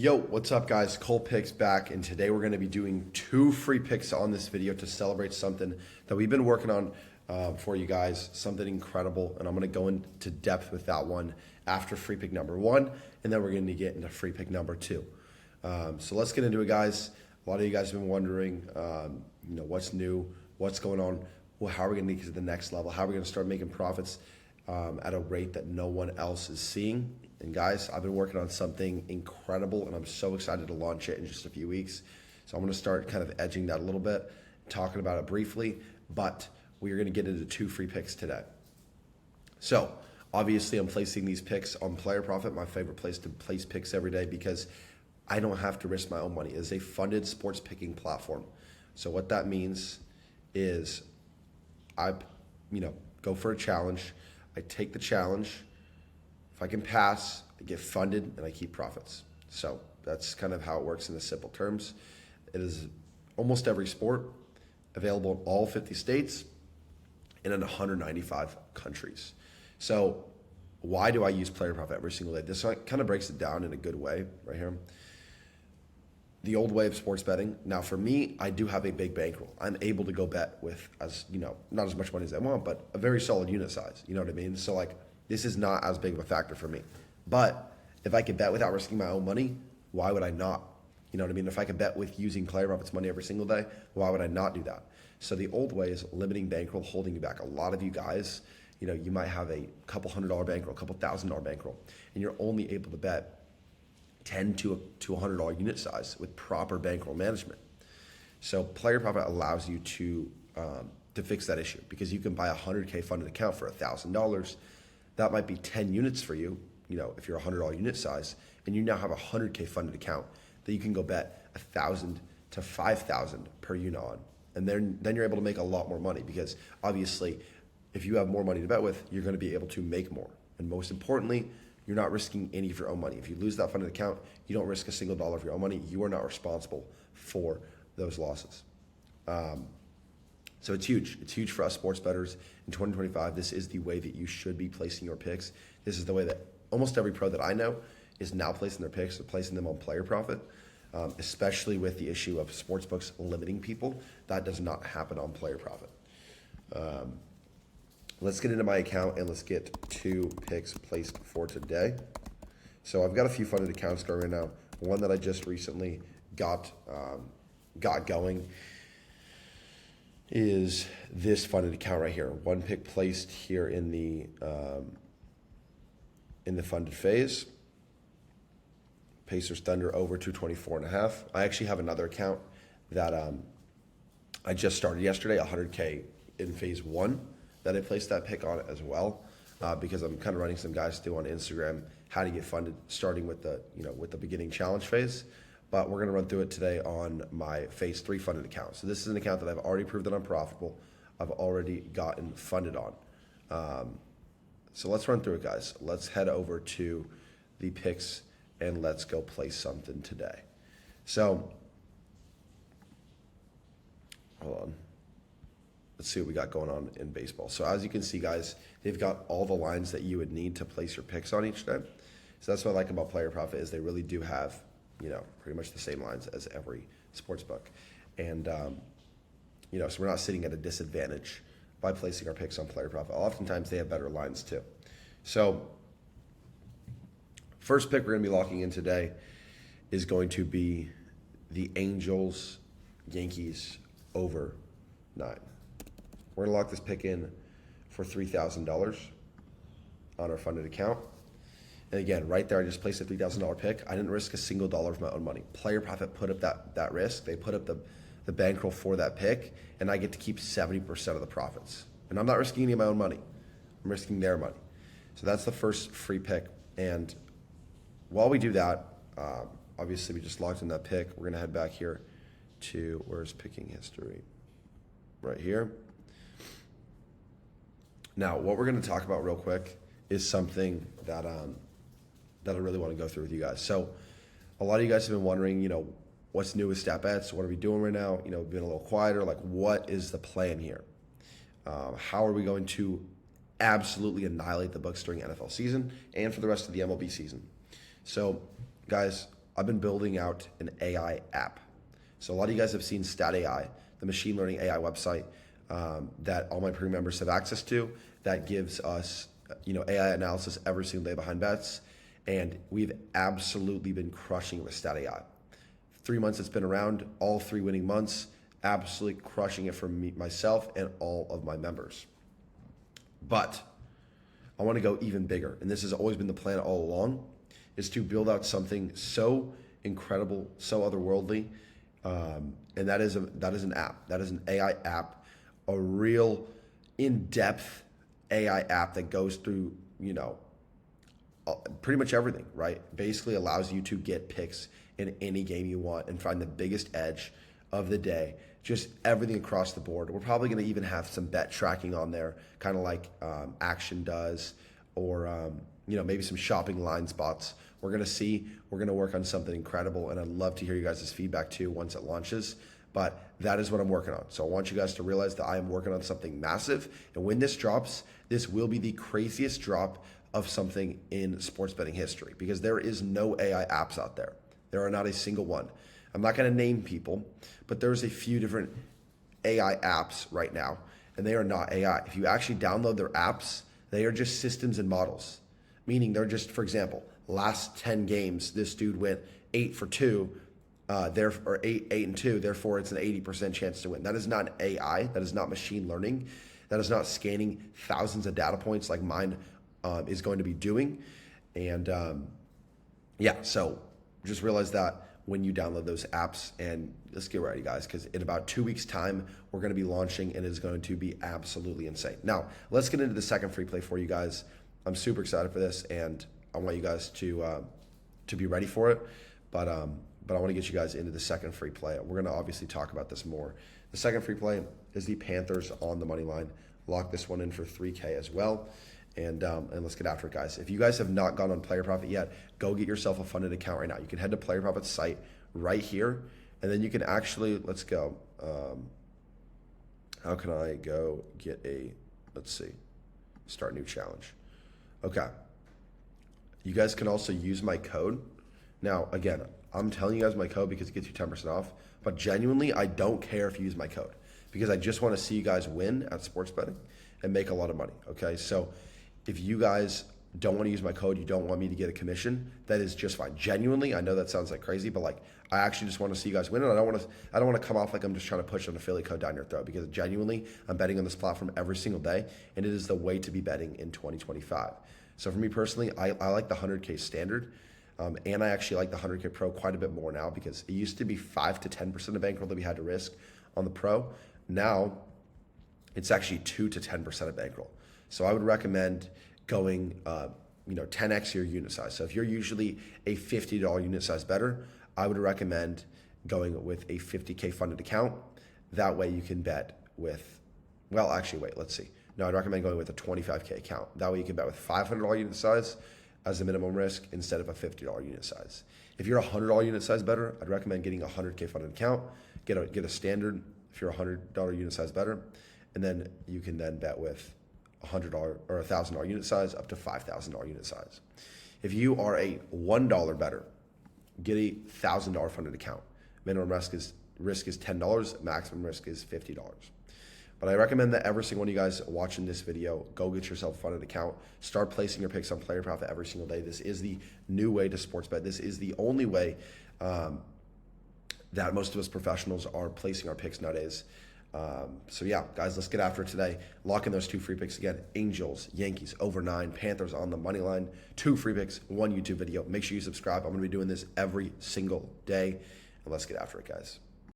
Yo, what's up guys? Cole Picks back, and today we're going to be doing 2 free picks on this video to celebrate something that we've been working on for you guys, something incredible, and I'm going to go into depth with that one after free pick number 1, and then we're going to get into free pick number 2. So let's get into it, guys. A lot of you guys have been wondering, what's new, what's going on, well, how are we going to get to the next level, how are we going to start making profits at a rate that no one else is seeing. And guys, I've been working on something incredible, and I'm so excited to launch it in just a few weeks. So I'm going to start kind of edging that a little bit, talking about it briefly, but we are going to get into 2 free picks today. So obviously I'm placing these picks on Player Profit, my favorite place to place picks every day, because I don't have to risk my own money. It is a funded sports picking platform. So what that means is I go for a challenge. I take the challenge. If I can pass, I get funded, and I keep profits. So that's kind of how it works in the simple terms. It is almost every sport, available in all 50 states and in 195 countries. So why do I use Player Profit every single day? This kind of breaks it down in a good way right here. The old way of sports betting. Now for me, I do have a big bankroll. I'm able to go bet with, not as much money as I want, but a very solid unit size. You know what I mean? So this is not as big of a factor for me. But if I could bet without risking my own money, why would I not? You know what I mean? If I could bet with using Player Profit's money every single day, why would I not do that? So the old way is limiting bankroll, holding you back. A lot of you guys, you might have a couple $100 bankroll, a couple $1,000 bankroll, and you're only able to bet $10 to $100 unit size with proper bankroll management. So Player Profit allows you to fix that issue, because you can buy a $100K funded account for $1,000. That might be 10 units for you, if you're a $100 unit size, and you now have a $100K funded account that you can go bet $1,000 to $5,000 per unit on. And then you're able to make a lot more money, because obviously if you have more money to bet with, you're going to be able to make more. And most importantly, you're not risking any of your own money. If you lose that funded account, you don't risk a single dollar of your own money. You are not responsible for those losses. So it's huge. It's huge for us sports bettors in 2025. This is the way that you should be placing your picks. This is the way that almost every pro that I know is now placing their picks. They're placing them on Player Profit, especially with the issue of sportsbooks limiting people. That does not happen on Player Profit. Let's get into my account and let's get 2 picks placed for today. So I've got a few funded accounts going right now. One that I just recently got going is this funded account right here. 1 pick placed here in the funded phase. Pacers Thunder over 224.5. I actually have another account that I just started yesterday, 100K in phase 1, that I placed that pick on as well, because I'm kind of running some guys through on Instagram how to get funded, starting with the beginning challenge phase. But we're going to run through it today on my phase 3 funded account. So this is an account that I've already proved that I'm profitable. I've already gotten funded on. So let's run through it, guys. Let's head over to the picks and let's go play something today. So hold on. Let's see what we got going on in baseball. So as you can see, guys, they've got all the lines that you would need to place your picks on each day. So that's what I like about Player Profit, is they really do have pretty much the same lines as every sports book. And, so we're not sitting at a disadvantage by placing our picks on Player Profit. Oftentimes they have better lines too. So first pick we're going to be locking in today is going to be the Angels Yankees over 9. We're going to lock this pick in for $3,000 on our funded account. And again, right there, I just placed a $3,000 pick. I didn't risk a single dollar of my own money. Player Profit put up that risk. They put up the bankroll for that pick, and I get to keep 70% of the profits. And I'm not risking any of my own money. I'm risking their money. So that's the first free pick. And while we do that, obviously we just locked in that pick. We're going to head back here to, where's picking history? Right here. Now, what we're going to talk about real quick is something that I really want to go through with you guys. So a lot of you guys have been wondering, what's new with StatBets? What are we doing right now? We've been a little quieter. What is the plan here? How are we going to absolutely annihilate the books during NFL season and for the rest of the MLB season? So, guys, I've been building out an AI app. So a lot of you guys have seen Stat AI, the machine learning AI website that all my premium members have access to, that gives us AI analysis every single day behind bets. And we've absolutely been crushing it with Stat AI. 3 months it's been around, all 3 winning months, absolutely crushing it for me, myself, and all of my members. But I want to go even bigger, and this has always been the plan all along, is to build out something so incredible, so otherworldly, and that is an app. That is an AI app, a real in-depth AI app that goes through, pretty much everything, right? Basically allows you to get picks in any game you want and find the biggest edge of the day, just everything across the board. We're probably going to even have some bet tracking on there, kind of like Action does, or maybe some shopping line spots. We're going to work on something incredible, and I'd love to hear you guys' feedback too once it launches. But that is what I'm working on. So I want you guys to realize that I am working on something massive, and when this drops, this will be the craziest drop of something in sports betting history, because there is no AI apps out there. There are not a single one. I'm not going to name people, but there's a few different AI apps right now, and they are not AI. If you actually download their apps, they are just systems and models, meaning they're just, for example, last 10 games, this dude went 8 for 2, or 8 and 2, therefore it's an 80% chance to win. That is not AI. That is not machine learning. That is not scanning thousands of data points like mine is going to be doing. And so just realize that when you download those apps, and let's get ready, guys, because in about 2 weeks' time, we're going to be launching, and it is going to be absolutely insane. Now, let's get into the second free play for you guys. I'm super excited for this, and I want you guys to be ready for it. But I want to get you guys into the second free play. We're going to obviously talk about this more. The second free play is the Panthers on the money line. Lock this one in for 3K as well. And let's get after it, guys. If you guys have not gone on Player Profit yet, go get yourself a funded account right now. You can head to Player Profit's site right here, and then you can actually, let's go. How can I go get let's see, start new challenge. Okay. You guys can also use my code. Now, again, I'm telling you guys my code because it gets you 10% off, but genuinely, I don't care if you use my code, because I just want to see you guys win at sports betting and make a lot of money, okay? So if you guys don't want to use my code, you don't want me to get a commission, that is just fine. Genuinely, I know that sounds like crazy, but I actually just want to see you guys win, and I don't want to come off like I'm just trying to push an affiliate code down your throat, because genuinely, I'm betting on this platform every single day, and it is the way to be betting in 2025. So for me personally, I like the 100K standard, and I actually like the 100K Pro quite a bit more now, because it used to be 5 to 10% of bankroll that we had to risk on the Pro. Now, it's actually 2 to 10% of bankroll. So I would recommend going 10x your unit size. So if you're usually a $50 unit size bettor, I would recommend going with a 50K funded account. That way you can bet with, let's see. No, I'd recommend going with a 25K account. That way you can bet with $500 unit size as the minimum risk instead of a $50 unit size. If you're a $100 unit size bettor, I'd recommend getting a 100K funded account. Get a standard if you're a $100 unit size bettor, and then you can then bet with $100 or $1,000 unit size up to $5,000 unit size. If you are a $1 bettor, get a $1,000 funded account. Minimum risk is $10. Maximum risk is $50. But I recommend that every single one of you guys watching this video, go get yourself a funded account. Start placing your picks on Player Profit every single day. This is the new way to sports bet. This is the only way that most of us professionals are placing our picks nowadays. So yeah, guys, let's get after it today. Lock in those 2 free picks again. Angels, Yankees, over 9, Panthers on the money line. 2 free picks, 1 YouTube video. Make sure you subscribe. I'm going to be doing this every single day. And let's get after it, guys.